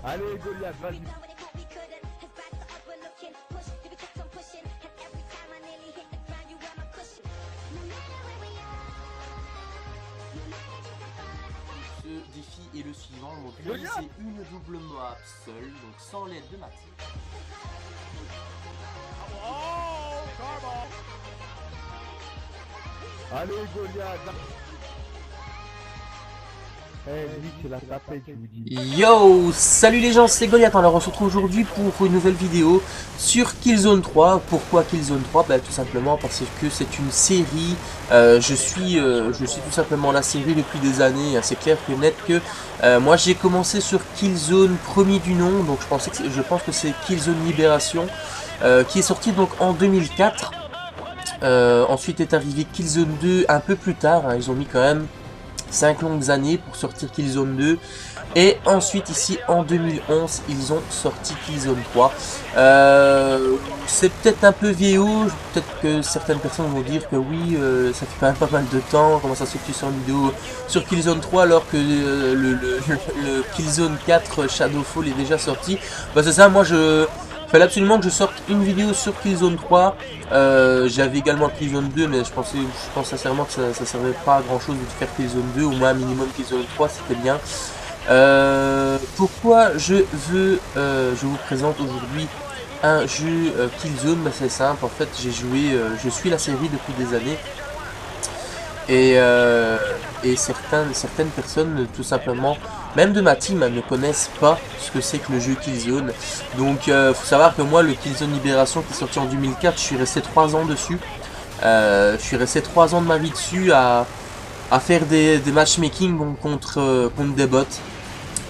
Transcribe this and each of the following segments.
Allez Goliath, vas-y. Ce défi est le suivant, donc réaliser une double map seule, donc sans l'aide de Mathilde. Allez Goliath. Eh lui tu l'as tapé, tu vous dis. Yo, salut les gens, c'est Goliath. Alors on se retrouve aujourd'hui pour une nouvelle vidéo sur Killzone 3. Pourquoi Killzone 3? Bah, tout simplement parce que c'est une série. Je suis tout simplement la série depuis des années. C'est clair que net que moi j'ai commencé sur Killzone premier du nom, donc je pense que c'est Killzone Libération qui est sorti donc en 2004. Ensuite est arrivé Killzone 2 un peu plus tard. Hein, ils ont mis quand même 5 longues années pour sortir Killzone 2. Et ensuite ici en 2011 ils ont sorti Killzone 3. C'est peut-être un peu vieillot, peut-être que certaines personnes vont dire que oui, ça fait quand même pas mal de temps, comment ça se fait que tu sors une vidéo sur Killzone 3 alors que le Killzone 4 Shadowfall est déjà sorti. Bah c'est ça, moi il fallait absolument que je sorte une vidéo sur Killzone 3. J'avais également Killzone 2, mais je pense sincèrement que ça servait pas à grand chose de faire Killzone 2, au moins un minimum Killzone 3, c'était bien. Pourquoi je vous présente aujourd'hui un jeu Killzone? Bah, c'est simple, en fait je suis la série depuis des années. Et certaines personnes, tout simplement, même de ma team, ne connaissent pas ce que c'est que le jeu Killzone. Donc, faut savoir que moi, le Killzone Libération qui est sorti en 2004, je suis resté 3 ans dessus. Je suis resté 3 ans de ma vie dessus à faire des matchmaking contre des bots.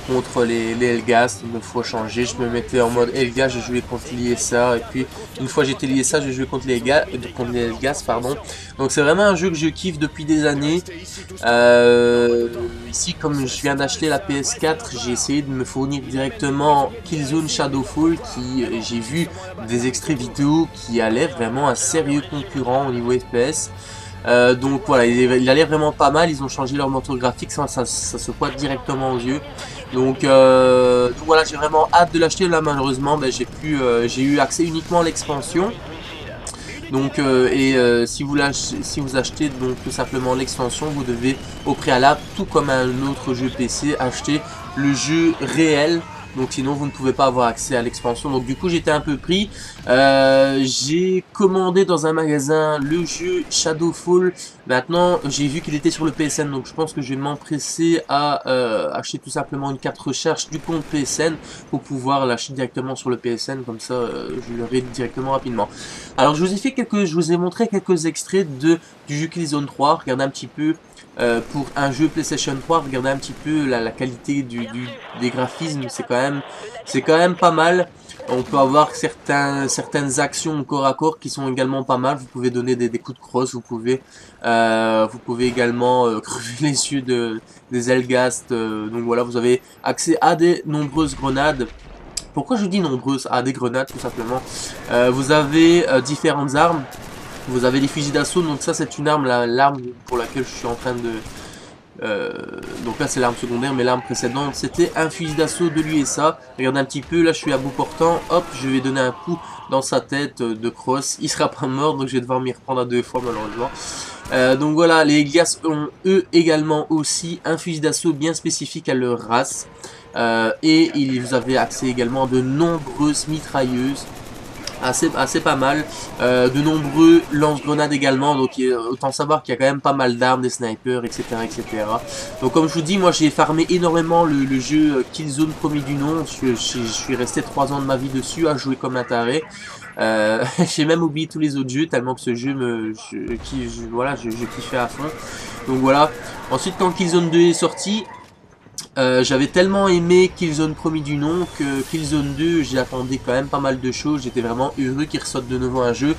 Contre les Helghast, une fois changé, je me mettais en mode Helghast, je jouais contre l'ISA, et puis une fois j'étais l'ISA, je jouais contre les Helghast, pardon. Donc c'est vraiment un jeu que je kiffe depuis des années. Ici, comme je viens d'acheter la PS4, j'ai essayé de me fournir directement Killzone Shadowfall, qui j'ai vu des extraits vidéo qui allaient vraiment un sérieux concurrent au niveau FPS. Donc voilà, il a l'air vraiment pas mal, ils ont changé leur moteur graphique, ça se pointe directement aux yeux. Donc voilà, j'ai vraiment hâte de l'acheter. Là malheureusement j'ai eu accès uniquement à l'expansion. Donc si vous achetez donc tout simplement l'extension, vous devez au préalable, tout comme un autre jeu PC, acheter le jeu réel. Donc sinon vous ne pouvez pas avoir accès à l'expansion. Donc du coup j'étais un peu pris. J'ai commandé dans un magasin le jeu Shadowfall. Maintenant j'ai vu qu'il était sur le PSN. Donc je pense que je vais m'empresser à acheter tout simplement une carte recharge du compte PSN pour pouvoir l'acheter directement sur le PSN. Comme ça je l'aurai directement rapidement. Alors je vous ai montré quelques extraits du jeu Killzone 3. Regardez un petit peu. Pour un jeu PlayStation 3, regardez un petit peu la qualité des graphismes, c'est quand même pas mal. On peut avoir certaines actions corps à corps qui sont également pas mal. Vous pouvez donner des coups de crosse, vous pouvez également crever les yeux des Helghast. Donc voilà, vous avez accès à des nombreuses grenades. Pourquoi je dis nombreuses? À des grenades tout simplement. Vous avez différentes armes. Vous avez les fusils d'assaut, donc ça c'est une arme, l'arme pour laquelle je suis en train de... donc là c'est l'arme secondaire, mais l'arme précédente c'était un fusil d'assaut de l'USA. Regardez un petit peu, là je suis à bout portant, hop, je vais donner un coup dans sa tête de crosse. Il sera pas mort, donc je vais devoir m'y reprendre à 2 fois malheureusement. Donc voilà, les Helghast ont eux également aussi un fusil d'assaut bien spécifique à leur race. Et vous avez accès également à de nombreuses mitrailleuses. Assez pas mal, de nombreux lance-grenades également, donc autant savoir qu'il y a quand même pas mal d'armes, des snipers, etc., etc. Donc comme je vous dis, moi j'ai farmé énormément le jeu Killzone premier du nom. Je suis resté 3 ans de ma vie dessus à jouer comme un taré. J'ai même oublié tous les autres jeux tellement que ce jeu je kiffais à fond. Donc voilà. Ensuite quand Killzone 2 est sorti, j'avais tellement aimé Killzone premier du nom que Killzone 2, j'y attendais quand même pas mal de choses. J'étais vraiment heureux qu'il ressorte de nouveau un jeu.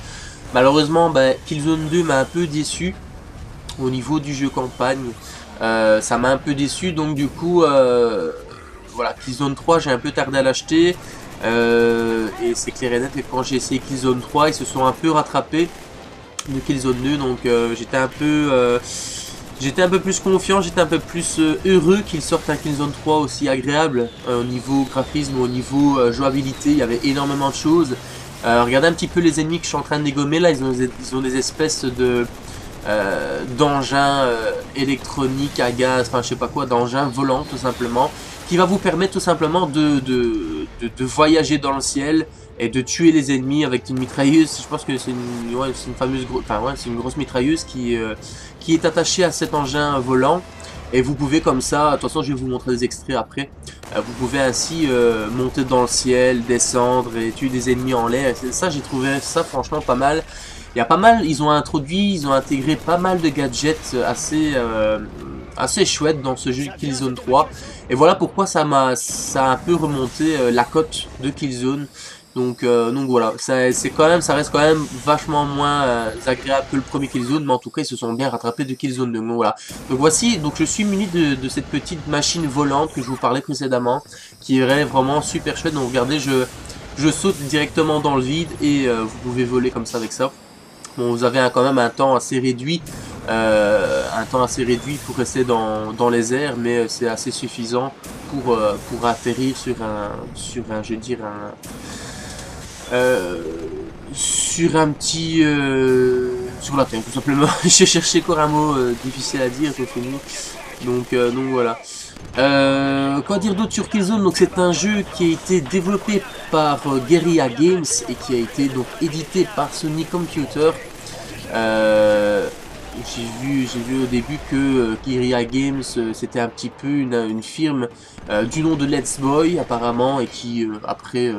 Malheureusement, Killzone 2 m'a un peu déçu au niveau du jeu campagne. Ça m'a un peu déçu, donc du coup, voilà, Killzone 3, j'ai un peu tardé à l'acheter. Et c'est clair et net que quand j'ai essayé Killzone 3, ils se sont un peu rattrapés de Killzone 2, donc j'étais un peu... J'étais un peu plus confiant, j'étais un peu plus heureux qu'il sorte un Killzone 3 aussi agréable au niveau graphisme, au niveau jouabilité. Il y avait énormément de choses. Regardez un petit peu les ennemis que je suis en train de dégommer là, ils ont des espèces de d'engins électroniques à gaz, enfin je sais pas quoi, d'engins volants tout simplement, qui va vous permettre tout simplement de voyager dans le ciel et de tuer les ennemis avec une mitrailleuse. Je pense que c'est une fameuse c'est une grosse mitrailleuse qui est attachée à cet engin volant. Et vous pouvez comme ça, de toute façon je vais vous montrer des extraits après, vous pouvez ainsi monter dans le ciel, descendre et tuer des ennemis en l'air. Et ça, j'ai trouvé ça franchement pas mal. Il y a pas mal, ils ont intégré pas mal de gadgets assez chouettes dans ce jeu Killzone 3. Et voilà pourquoi ça a un peu remonté la cote de Killzone. Donc voilà, ça reste quand même vachement moins agréable que le premier Killzone, mais en tout cas ils se sont bien rattrapés de Killzone 2. Donc voilà. Donc voici, donc je suis muni de cette petite machine volante que je vous parlais précédemment, qui est vraiment super chouette. Donc regardez, je saute directement dans le vide et vous pouvez voler comme ça avec ça. Bon, vous avez quand même un temps assez réduit, pour rester dans les airs, mais c'est assez suffisant pour atterrir sur je veux dire sur un petit sur la terre tout simplement. J'ai cherché encore un mot difficile à dire, donc voilà. Quoi dire d'autre sur Killzone? Donc c'est un jeu qui a été développé par Guerrilla Games et qui a été donc édité par Sony Computer. J'ai vu au début que Guerrilla Games c'était un petit peu une firme du nom de Let's Boy apparemment, et qui après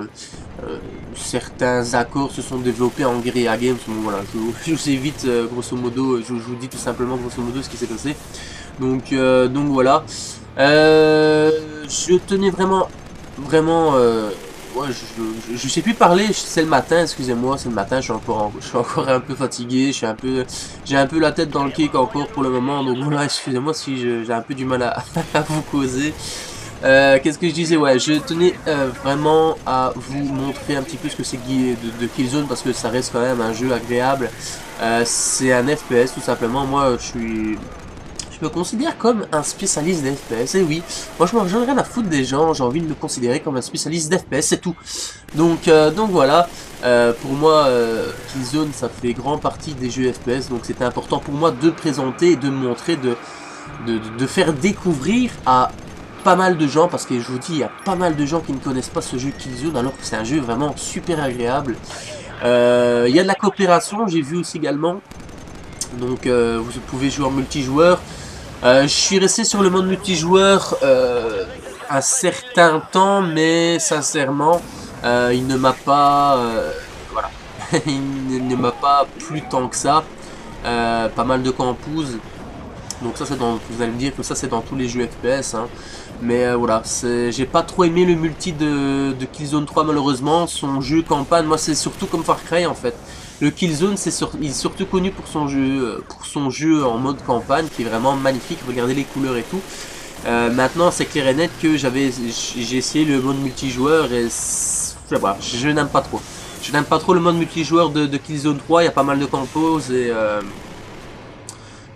certains accords se sont développés en Guerrilla Games. Bon, voilà, je vous évite grosso modo, je vous dis tout simplement grosso modo ce qui s'est passé. Donc voilà. Je tenais vraiment ouais, je sais plus parler, c'est le matin, excusez-moi, c'est le matin, je suis encore un peu fatigué, j'ai un peu la tête dans le cake encore pour le moment, donc voilà, excusez-moi si j'ai un peu du mal à, à vous causer. Qu'est-ce que je disais? Ouais, je tenais vraiment à vous montrer un petit peu ce que c'est de Killzone, parce que ça reste quand même un jeu agréable. C'est un FPS tout simplement. Moi je me considère comme un spécialiste d'FPS, et oui, moi j'en ai rien à foutre des gens, j'ai envie de me considérer comme un spécialiste d'FPS, c'est tout. Donc voilà, pour moi, Killzone, ça fait grand partie des jeux FPS, donc c'était important pour moi de présenter et de montrer, de faire découvrir à pas mal de gens, parce que je vous dis, il y a pas mal de gens qui ne connaissent pas ce jeu Killzone, alors que c'est un jeu vraiment super agréable. Il y a de la coopération, j'ai vu aussi également, donc vous pouvez jouer en multijoueur. Je suis resté sur le mode multijoueur un certain temps, mais sincèrement, il ne m'a pas, voilà, il ne m'a pas plu tant que ça. Pas mal de campouses, donc ça c'est vous allez me dire que ça c'est dans tous les jeux FPS, hein. Mais voilà, j'ai pas trop aimé le multi de Killzone 3 malheureusement. Son jeu campagne, moi c'est surtout comme Far Cry en fait. Le Killzone, il est surtout connu pour son jeu en mode campagne, qui est vraiment magnifique. Regardez les couleurs et tout. Maintenant, c'est clair et net que j'ai essayé le mode multijoueur et voilà, je n'aime pas trop. Je n'aime pas trop le mode multijoueur de Killzone 3. Il y a pas mal de compos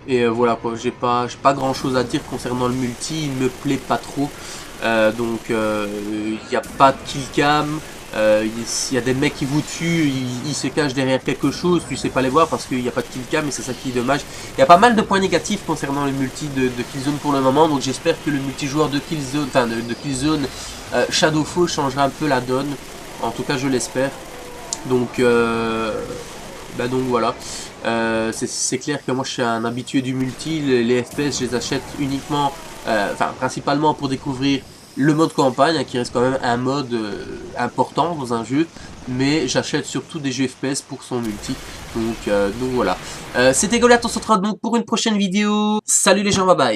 et voilà quoi. J'ai pas grand chose à dire concernant le multi. Il me plaît pas trop. Donc il n'y a pas de killcam. Il y a des mecs qui vous tuent, ils se cachent derrière quelque chose, tu sais pas les voir parce qu'il n'y a pas de killcam, et c'est ça qui est dommage. Il y a pas mal de points négatifs concernant le multi de Killzone pour le moment, donc j'espère que le multijoueur de Killzone, de Killzone Shadowfall changera un peu la donne. En tout cas je l'espère. Donc donc voilà. C'est clair que moi je suis un habitué du multi, les FPS je les achète uniquement, principalement pour découvrir le mode campagne, hein, qui reste quand même un mode important dans un jeu, mais j'achète surtout des jeux FPS pour son multi. Donc voilà. C'était Goliath, on se retrouve donc pour une prochaine vidéo. Salut les gens, bye bye.